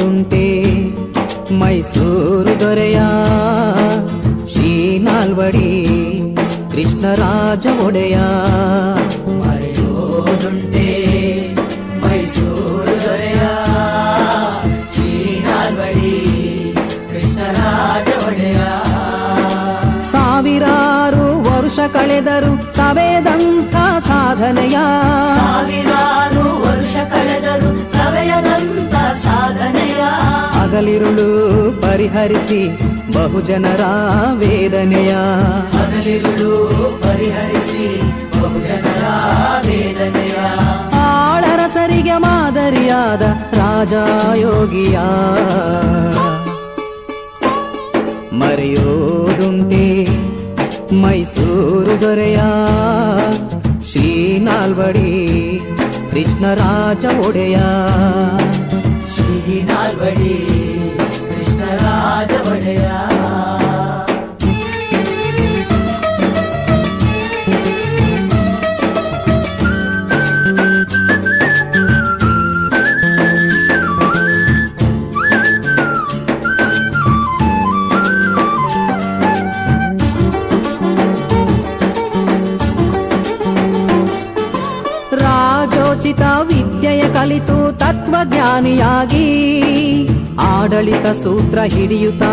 ಮರೆಯೋದುಂಟೆ ಮೈಸೂರು ದೊರೆಯ ಶ್ರೀ ನಾಲ್ವಡಿ ಕೃಷ್ಣರಾಜ ಒಡೆಯ. ಮರೆಯೋದುಂಟೆ ಮೈಸೂರು ದೊರೆಯ ಶ್ರೀ ನಾಲ್ವಡಿ ಕೃಷ್ಣರಾಜ ಒಡೆಯ. ಸಾವಿರಾರು ವರುಷ ಕಳೆದರು ಸವೆದಂಥ ಸಾಧನೆಯ, ಸಾವಿರಾರು ವರ್ಷ ಕಳೆದರು ಸವೆಯದಂತ ಸಾಧನೆಯ. ಹಗಲಿರುಳು ಪರಿಹರಿಸಿ ಬಹುಜನರ ವೇದನೆಯ, ಹಗಲಿರುಳು ಪರಿಹರಿಸಿ ಬಹುಜನರ ವೇದನೆಯ. ಆಳರಸರಿಗೆ ಮಾದರಿಯಾದ ರಾಜಯೋಗಿಯ. ಮರೆಯೋದುಂಟೆ ಮೈಸೂರು ದೊರೆಯ ಶ್ರೀ ನಾಲ್ವಡಿ ಕೃಷ್ಣರಾಜ ಒಡೆಯ. ಶ್ರೀ ನಾಲ್ವಡಿ ಕೃಷ್ಣರಾಜ ಒಡೆಯ. ರಾಜೋಚಿತ ವಿದ್ಯೆಯ ಕಲಿತು ತತ್ವಜ್ಞಾನಿಯಾಗಿ ಆಡಳಿತ ಸೂತ್ರ ಹಿಡಿಯುತ್ತಾ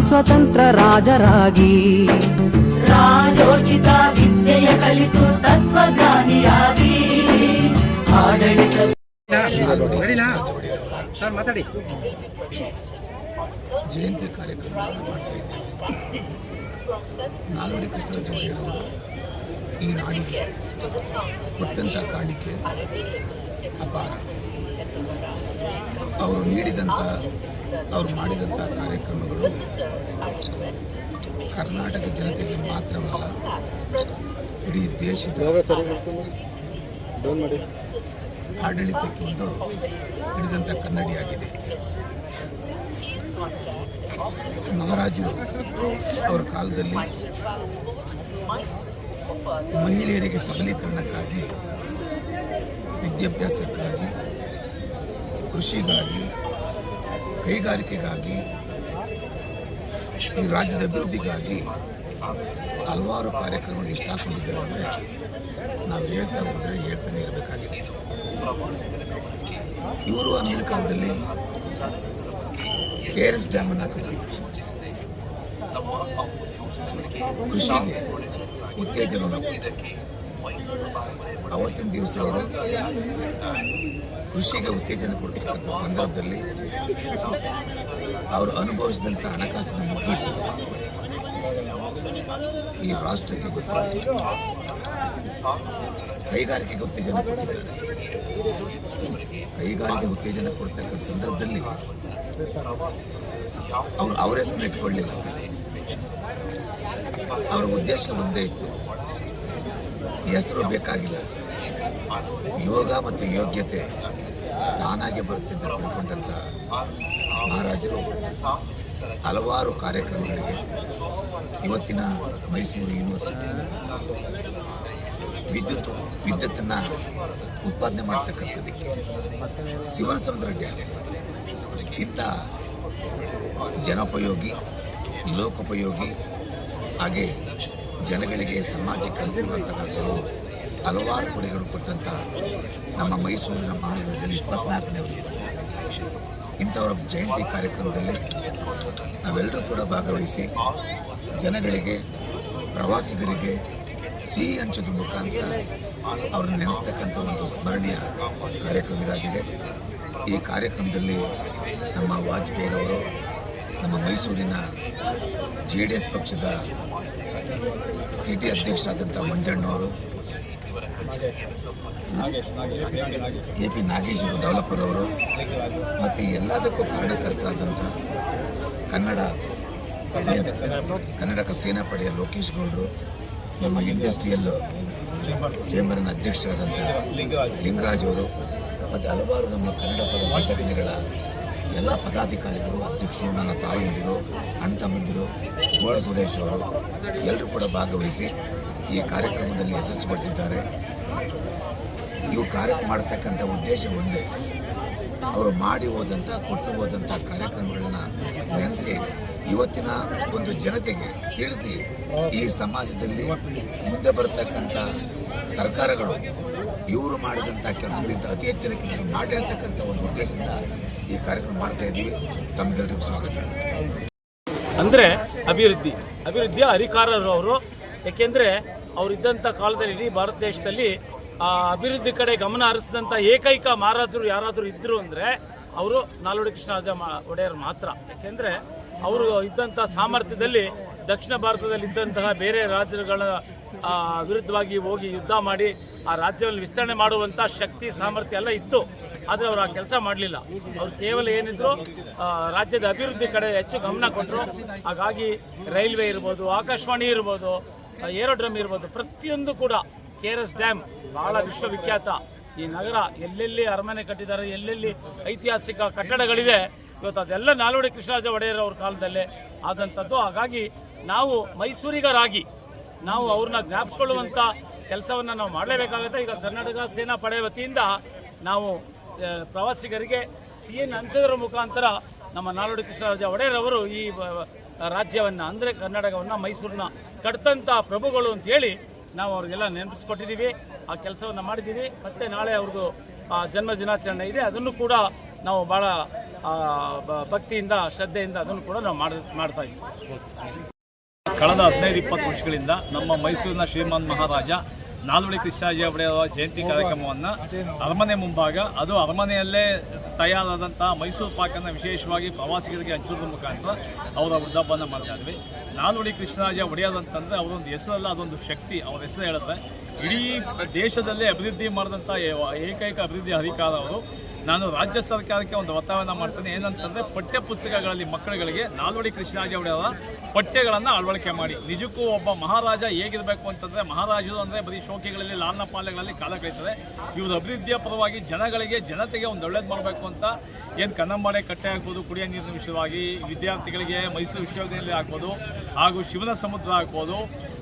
ಸ್ವತಂತ್ರ ರಾಜರಾಗಿ. ರಾಜೋಚಿತ ವಿದ್ಯೆಯ ಕಲಿತು ತತ್ವಜ್ಞಾನಿಯಾಗಿ ಆಡಳಿತ ಮಾತಾಡಿ ಜಯಂತಿ ಕಾರ್ಯಕ್ರಮವನ್ನು ಮಾಡ್ತಾ ಇದ್ದೇವೆ. ನಾಲ್ವಡಿ ಕೃಷ್ಣರಾಜ ಒಡೆಯರವರು ಈ ನಾಡಿಗೆ ಕೊಟ್ಟಂಥ ಕಾಣಿಕೆ ಅಪಾರ. ಅವರು ನೀಡಿದಂಥ ಅವರು ಮಾಡಿದಂಥ ಕಾರ್ಯಕ್ರಮಗಳು ಕರ್ನಾಟಕ ಜನತೆಗೆ ಮಾತ್ರವಲ್ಲ, ಇಡೀ ದೇಶದ ಆಡಳಿತಕ್ಕೆ ಒಂದು ಹಿಡಿದಂಥ ಕನ್ನಡಿಯಾಗಿದೆ. ಮಹಾರಾಜರು ಅವರ ಕಾಲದಲ್ಲಿ ಮಹಿಳೆಯರಿಗೆ ಸಬಲೀಕರಣಕ್ಕಾಗಿ, ವಿದ್ಯಾಭ್ಯಾಸಕ್ಕಾಗಿ, ಕೃಷಿಗಾಗಿ, ಕೈಗಾರಿಕೆಗಾಗಿ, ಈ ರಾಜ್ಯದ ಅಭಿವೃದ್ಧಿಗಾಗಿ ಹಲವಾರು ಕಾರ್ಯಕ್ರಮಗಳು ಇಷ್ಟ ಹಾಕೊಂಡಿದ್ದಾರೆ. ಅಂದರೆ ನಾವು ಹೇಳ್ತಾ ಹೋದರೆ ಹೇಳ್ತಾನೆ ಇರಬೇಕಾಗಿದೆ. ಇವರು ಅಂದಿನ ಕಾಲದಲ್ಲಿ KRS ಡ್ಯಾಮನ್ನು ಕಟ್ಟಿ ಕೃಷಿಗೆ ಉತ್ತೇಜನವನ್ನು ಕೊಟ್ಟು ಅವತ್ತಿನ ದಿವಸ ಅವರು ಕೃಷಿಗೆ ಉತ್ತೇಜನ ಕೊಟ್ಟಿರ್ತಕ್ಕಂಥ ಸಂದರ್ಭದಲ್ಲಿ ಅವರು ಅನುಭವಿಸಿದಂಥ ಹಣಕಾಸಿನ ಮುಗ್ಗಟ್ಟು ಈ ರಾಷ್ಟ್ರಕ್ಕೆ ಗೊತ್ತಿದೆ. ಕೈಗಾರಿಕೆಗೆ ಉತ್ತೇಜನ ಕೊಟ್ಟಿದ್ದಾರೆ. ಕೈಗಾರಿಕೆ ಉತ್ತೇಜನ ಕೊಡ್ತಕ್ಕಂಥ ಸಂದರ್ಭದಲ್ಲಿ ಅವರು ಅವರ ಹೆಸರನ್ನು ಇಟ್ಕೊಳ್ಳಿಲ್ಲ. ಅವರ ಉದ್ದೇಶ ಒಂದೇ ಇತ್ತು, ಹೆಸರು ಬೇಕಾಗಿಲ್ಲ, ಯೋಗ ಮತ್ತು ಯೋಗ್ಯತೆ ತಾನಾಗೆ ಬರುತ್ತೆ ಅಂತ ತಿಳ್ಕೊಂಡಂಥ ಮಹಾರಾಜರು ಹಲವಾರು ಕಾರ್ಯಕ್ರಮಗಳಿಗೆ ಇವತ್ತಿನ ಮೈಸೂರು ಯೂನಿವರ್ಸಿಟಿ ವಿದ್ಯುತ್ತನ್ನು ಉತ್ಪಾದನೆ ಮಾಡ್ತಕ್ಕಂಥದ್ದಕ್ಕೆ ಶಿವನಸಮುದ್ರ ಡ್ಯಾಮ್ ಇಂಥ ಜನೋಪಯೋಗಿ, ಲೋಕೋಪಯೋಗಿ, ಹಾಗೆ ಜನಗಳಿಗೆ ಸಮಾಜಕ್ಕೆ ಅನುಕೂಲವಂತಹ ಕೆಲವು ಹಲವಾರು ಕೊಡುಗೆಗಳು ಕೊಟ್ಟಂಥ ನಮ್ಮ ಮೈಸೂರಿನ ಮಹಾನಗರದಲ್ಲಿ 24ನೇವರು ಇಂಥವರ ಜಯಂತಿ ಕಾರ್ಯಕ್ರಮದಲ್ಲಿ ನಾವೆಲ್ಲರೂ ಕೂಡ ಭಾಗವಹಿಸಿ ಜನಗಳಿಗೆ, ಪ್ರವಾಸಿಗರಿಗೆ ಸಿಹಿ ಹಂಚೋದ್ರ ಮುಖಾಂತರ ಅವ್ರನ್ನ ನೆನೆಸ್ತಕ್ಕಂಥ ಒಂದು ಸ್ಮರಣೀಯ ಕಾರ್ಯಕ್ರಮ ಇದಾಗಿದೆ. ಈ ಕಾರ್ಯಕ್ರಮದಲ್ಲಿ ನಮ್ಮ ವಾಜಪೇಯಿರವರು, ನಮ್ಮ ಮೈಸೂರಿನ JDS ಪಕ್ಷದ ಸಿಟಿ ಅಧ್ಯಕ್ಷರಾದಂಥ ಮಂಜಣ್ಣವರು, AP ನಾಗೇಶ್ ಅವರು, ಡೆವಲಪರ್ ಅವರು, ಮತ್ತು ಎಲ್ಲದಕ್ಕೂ ಕಾರಣಕರ್ತರಾದಂಥ ಕನ್ನಡಕ ಸೇನಾಪಡೆಯ ಲೋಕೇಶ್ ಗೌಡರು, ನಮ್ಮ ಇಂಡಸ್ಟ್ರಿಯಲ್ ಚೇಂಬರ್ನ ಅಧ್ಯಕ್ಷರಾದಂಥ ಲಿಂಗರಾಜ್ ಅವರು, ಮತ್ತು ಹಲವಾರು ನಮ್ಮ ಕನ್ನಡ ಪರ ಸಂಘಟನೆಗಳ ಎಲ್ಲ ಪದಾಧಿಕಾರಿಗಳು, ಅಧ್ಯಕ್ಷರು, ನನ್ನ ತಾಯಿಯಂದಿರು, ಅಣ್ಣ ತಮ್ಮಂದಿರು, ಗೋಳ ಸುರೇಶ್ ಅವರು ಎಲ್ಲರೂ ಕೂಡ ಭಾಗವಹಿಸಿ ಈ ಕಾರ್ಯಕ್ರಮದಲ್ಲಿ ಯಶಸ್ವಿಗೊಳಿಸಿದ್ದಾರೆ. ಇವು ಕಾರ್ಯಕ್ರಮ ಮಾಡತಕ್ಕಂಥ ಉದ್ದೇಶ ಒಂದೇ, ಅವರು ಮಾಡಿ ಹೋದಂಥ ಕೊಟ್ಟು ಹೋದಂಥ ಕಾರ್ಯಕ್ರಮಗಳನ್ನ ನೆನೆಸಿ ಇವತ್ತಿನ ಒಂದು ಜನತೆಗೆ ತಿಳಿಸಿ ಈ ಸಮಾಜದಲ್ಲಿ ಮುಂದೆ ಬರತಕ್ಕಂಥ ಸರ್ಕಾರಗಳು ಇವರು ಮಾಡಿದಂಥ ಕೆಲಸಗಳಿಂದ ಅತಿ ಹೆಚ್ಚಿನ ಕೆಲಸ ಮಾಡಿ ಅಂತಕ್ಕಂಥ ಒಂದು ಉದ್ದೇಶದಿಂದ ಈ ಕಾರ್ಯಕ್ರಮ ಮಾಡ್ತಾ ಇದ್ದೀವಿ. ತಮಗೆಲ್ಲರಿಗೂ ಸ್ವಾಗತ. ಅಂದರೆ ಅಭಿವೃದ್ಧಿಯ ಹರಿಕಾರರು ಅವರು. ಏಕೆಂದರೆ ಅವರಿದ್ದಂಥ ಕಾಲದಲ್ಲಿ ಇಡೀ ಭಾರತ ದೇಶದಲ್ಲಿ ಅಭಿವೃದ್ಧಿ ಕಡೆ ಗಮನ ಹರಿಸಿದಂಥ ಏಕೈಕ ಮಹಾರಾಜರು ಯಾರಾದರೂ ಇದ್ದರು ಅಂದರೆ ಅವರು ನಾಲ್ವಡಿ ಕೃಷ್ಣರಾಜ ಒಡೆಯರ್ ಮಾತ್ರ. ಯಾಕೆಂದರೆ ಅವರು ಇದ್ದಂಥ ಸಾಮರ್ಥ್ಯದಲ್ಲಿ ದಕ್ಷಿಣ ಭಾರತದಲ್ಲಿ ಇದ್ದಂತಹ ಬೇರೆ ರಾಜ್ಯಗಳ ವಿರುದ್ಧವಾಗಿ ಹೋಗಿ ಯುದ್ಧ ಮಾಡಿ ಆ ರಾಜ್ಯವನ್ನು ವಿಸ್ತರಣೆ ಮಾಡುವಂಥ ಶಕ್ತಿ ಸಾಮರ್ಥ್ಯ ಎಲ್ಲ ಇತ್ತು. ಆದರೆ ಅವರು ಆ ಕೆಲಸ ಮಾಡಲಿಲ್ಲ. ಅವರು ಕೇವಲ ಏನಿದ್ರು ರಾಜ್ಯದ ಅಭಿವೃದ್ಧಿ ಕಡೆ ಹೆಚ್ಚು ಗಮನ ಕೊಟ್ಟರು. ಹಾಗಾಗಿ ರೈಲ್ವೆ ಇರ್ಬೋದು, ಆಕಾಶವಾಣಿ ಇರ್ಬೋದು, ಏರೋಡ್ರಮ್ ಇರ್ಬೋದು, ಪ್ರತಿಯೊಂದು ಕೂಡ KRS ಡ್ಯಾಮ್ ಬಹಳ ವಿಶ್ವವಿಖ್ಯಾತ. ಈ ನಗರ ಎಲ್ಲೆಲ್ಲಿ ಅರಮನೆ ಕಟ್ಟಿದ್ದಾರೆ, ಎಲ್ಲೆಲ್ಲಿ ಐತಿಹಾಸಿಕ ಕಟ್ಟಡಗಳಿದೆ, ಇವತ್ತು ಅದೆಲ್ಲ ನಾಲ್ವಡಿ ಕೃಷ್ಣರಾಜ ಒಡೆಯರ್ ಅವ್ರ ಕಾಲದಲ್ಲೇ ಆದಂಥದ್ದು. ಹಾಗಾಗಿ ನಾವು ಮೈಸೂರಿಗರಾಗಿ ನಾವು ಅವ್ರನ್ನ ಜ್ಞಾಪಿಸ್ಕೊಳ್ಳುವಂಥ ಕೆಲಸವನ್ನು ನಾವು ಮಾಡಲೇಬೇಕಾಗುತ್ತೆ. ಈಗ ಕರ್ನಾಟಕ ಸೇನಾ ಪಡೆ ವತಿಯಿಂದ ನಾವು ಪ್ರವಾಸಿಗರಿಗೆ CN ಹಂಚೋದ್ರ ಮುಖಾಂತರ ನಮ್ಮ ನಾಲ್ವಡಿ ಕೃಷ್ಣರಾಜ ಒಡೆಯರ್ ಅವರು ಈ ರಾಜ್ಯವನ್ನು ಅಂದರೆ ಕರ್ನಾಟಕವನ್ನು, ಮೈಸೂರನ್ನ ಕಟ್ತಂಥ ಪ್ರಭುಗಳು ಅಂತೇಳಿ ನಾವು ಅವ್ರಿಗೆಲ್ಲ ನೆನಪಿಸ್ಕೊಟ್ಟಿದ್ದೀವಿ. ಆ ಕೆಲಸವನ್ನು ಮಾಡಿದ್ದೀವಿ. ಮತ್ತು ನಾಳೆ ಅವ್ರದ್ದು ಜನ್ಮ ದಿನಾಚರಣೆ ಇದೆ. ಅದನ್ನು ಕೂಡ ನಾವು ಭಾಳ ಭಕ್ತಿಯಿಂದ, ಶ್ರದ್ಧೆಯಿಂದ ಅದನ್ನು ಕೂಡ ನಾವು ಮಾಡ್ತಾ ಇದ್ದೀವಿ. ಕಳೆದ 15-20 ವರ್ಷಗಳಿಂದ ನಮ್ಮ ಮೈಸೂರಿನ ಶ್ರೀಮಂತ ಮಹಾರಾಜ ನಾಲ್ವಡಿ ಕೃಷ್ಣರಾಜ ಒಡೆಯರ ಜಯಂತಿ ಕಾರ್ಯಕ್ರಮವನ್ನು ಅರಮನೆ ಮುಂಭಾಗ, ಅದು ಅರಮನೆಯಲ್ಲೇ ತಯಾರಾದಂಥ ಮೈಸೂರು ಪಾಕನ್ನು ವಿಶೇಷವಾಗಿ ಪ್ರವಾಸಿಗರಿಗೆ ಹಂಚೋದ್ರ ಮುಖಾಂತರ ಅವರ ವೃದ್ಧಾಪನ ಮಾಡ್ತಾ ಇದ್ವಿ. ನಾಲ್ವಡಿ ಕೃಷ್ಣರಾಜ ಒಡೆಯರ್ ಅಂತಂದರೆ ಅವರೊಂದು ಹೆಸರಲ್ಲ, ಅದೊಂದು ಶಕ್ತಿ. ಅವ್ರ ಹೆಸರು ಹೇಳುತ್ತೆ. ಇಡೀ ದೇಶದಲ್ಲೇ ಅಭಿವೃದ್ಧಿ ಮಾಡಿದಂಥ ಏಕೈಕ ಅಭಿವೃದ್ಧಿ ಅಧಿಕಾರ ಅವರು. ನಾನು ರಾಜ್ಯ ಸರ್ಕಾರಕ್ಕೆ ಒಂದು ಒತ್ತಾಯವನ್ನು ಮಾಡ್ತೇನೆ. ಏನಂತಂದರೆ ಪಠ್ಯ ಪುಸ್ತಕಗಳಲ್ಲಿ ಮಕ್ಕಳುಗಳಿಗೆ ನಾಲ್ವಡಿ ಕೃಷ್ಣರಾಜ ಒಡೆಯರ ಪಠ್ಯಗಳನ್ನು ಅಳವಡಿಕೆ ಮಾಡಿ. ನಿಜಕ್ಕೂ ಒಬ್ಬ ಮಹಾರಾಜ ಹೇಗಿರಬೇಕು ಅಂತಂದರೆ, ಮಹಾರಾಜರು ಅಂದರೆ ಬರೀ ಶೋಕಿಗಳಲ್ಲಿ, ಲಾಲನ ಪಾಲಗಳಲ್ಲಿ ಕಾಲ ಕಳೀತಾರೆ. ಇವರು ಅಭಿವೃದ್ಧಿಯ ಪರವಾಗಿ ಜನತೆಗೆ ಒಂದು ಒಳ್ಳೇದು ಮಾಡಬೇಕು ಅಂತ ಏನು ಕನ್ನಂಬಾಡೆ ಕಟ್ಟೆ ಆಗ್ಬೋದು, ಕುಡಿಯೋ ನೀರಿನ ವಿಷಯವಾಗಿ ವಿದ್ಯಾರ್ಥಿಗಳಿಗೆ ಮೈಸೂರು ವಿಶ್ವವಿದ್ಯಾಲಯ ಆಗ್ಬೋದು, ಹಾಗೂ ಶಿವನ ಸಮುದ್ರ ಆಗ್ಬೋದು,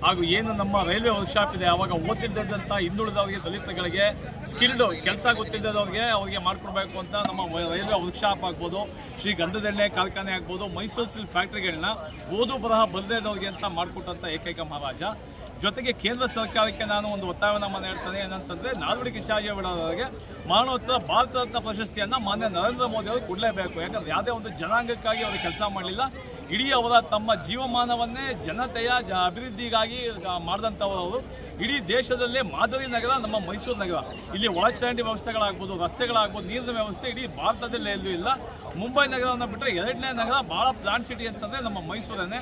ಹಾಗೂ ಏನು ನಮ್ಮ ರೈಲ್ವೆ ವರ್ಕ್ಶಾಪ್ ಇದೆ, ಆವಾಗ ಓದಿಲ್ಲದಂಥ ಹಿಂದುಳಿದವರಿಗೆ, ದಲಿತಗಳಿಗೆ, ಸ್ಕಿಲ್ಡ್ ಕೆಲಸ ಗೊತ್ತಿಲ್ಲದವ್ರಿಗೆ ಅವ್ರಿಗೆ ಮಾಡಿಕೊಡ್ಬೇಕು ಅಂತ ನಮ್ಮ ರೈಲ್ವೆ ವರ್ಕ್ಶಾಪ್ ಆಗ್ಬೋದು, ಶ್ರೀ ಗಂಧದೆಣ್ಣೆ ಕಾರ್ಖಾನೆ ಆಗ್ಬೋದು, ಮೈಸೂರು ಸಿಲ್ಕ್ ಫ್ಯಾಕ್ಟ್ರಿಗಳನ್ನ ಓದು ಬರಹ ಬರದೇದವ್ರಿಗೆ ಅಂತ ಮಾಡಿಕೊಟ್ಟಂಥ ಏಕೈಕ ಮಹಾರಾಜ. ಜೊತೆಗೆ ಕೇಂದ್ರ ಸರ್ಕಾರಕ್ಕೆ ನಾನು ಒಂದು ಒತ್ತಾಯವನ್ನು ಹೇಳ್ತೇನೆ. ಏನಂತಂದರೆ, ನಾಲ್ವಡಿ ಕೃಷ್ಣರಾಜ ಒಡೆಯರ್ಗೆ ಮರಣೋತ್ತರ ಭಾರತ ರತ್ನ ಪ್ರಶಸ್ತಿಯನ್ನು ಮಾನ್ಯ ನರೇಂದ್ರ ಮೋದಿ ಅವರು ಕೊಡಲೇಬೇಕು. ಯಾಕಂದರೆ ಯಾವುದೇ ಒಂದು ಜನಾಂಗಕ್ಕಾಗಿ ಅವರು ಕೆಲಸ ಮಾಡಲಿಲ್ಲ. ಇಡೀ ಅವರ ತಮ್ಮ ಜೀವಮಾನವನ್ನೇ ಜನತೆಯ ಅಭಿವೃದ್ಧಿಗಾಗಿ ಮಾಡಿದಂಥವರು. ಇಡೀ ದೇಶದಲ್ಲೇ ಮಾದರಿ ನಗರ ನಮ್ಮ ಮೈಸೂರು ನಗರ. ಇಲ್ಲಿ ಒಳಚರಂಡಿ ವ್ಯವಸ್ಥೆಗಳಾಗ್ಬೋದು, ರಸ್ತೆಗಳಾಗ್ಬೋದು, ನೀರಿನ ವ್ಯವಸ್ಥೆ ಇಡೀ ಭಾರತದಲ್ಲೇ ಎಲ್ಲೂ ಇಲ್ಲ. ಮುಂಬೈ ನಗರವನ್ನು ಬಿಟ್ಟರೆ 2ನೇ ನಗರ ಭಾಳ ಪ್ಲಾನ್ ಸಿಟಿ ಅಂತಂದರೆ ನಮ್ಮ ಮೈಸೂರನ್ನೇ.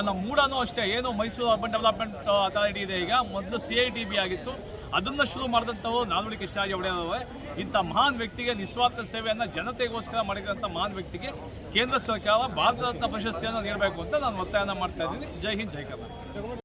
ನಮ್ಮ ಮೂಡನೂ ಅಷ್ಟೇ. ಏನು ಮೈಸೂರು ಅರ್ಬನ್ ಡೆವಲಪ್ಮೆಂಟ್ ಅಥಾರಿಟಿ ಇದೆ, ಈಗ ಮೊದಲು CIDB ಆಗಿತ್ತು, ಅದನ್ನು ಶುರು ಮಾಡಿದಂಥವ್ರು ನಾಲ್ವಡಿ ಕೃಷ್ಣರಾಜ ಒಡೆಯರ್. ಇಂಥ ಮಹಾನ್ ವ್ಯಕ್ತಿಗೆ ನಿಸ್ವಾರ್ಥ ಸೇವೆಯನ್ನು ಜನತೆಗೋಸ್ಕರ ಮಾಡಿದಂಥ ಮಹಾನ್ ವ್ಯಕ್ತಿಗೆ ಕೇಂದ್ರ ಸರ್ಕಾರ ಭಾರತ ರತ್ನ ಪ್ರಶಸ್ತಿಯನ್ನು ನೀಡಬೇಕು ಅಂತ ನಾನು ಒತ್ತಾಯನ ಮಾಡ್ತಾ ಇದ್ದೀನಿ. ಜೈ ಹಿಂದ್, ಜೈ ಕರ್ನಾಟಕ.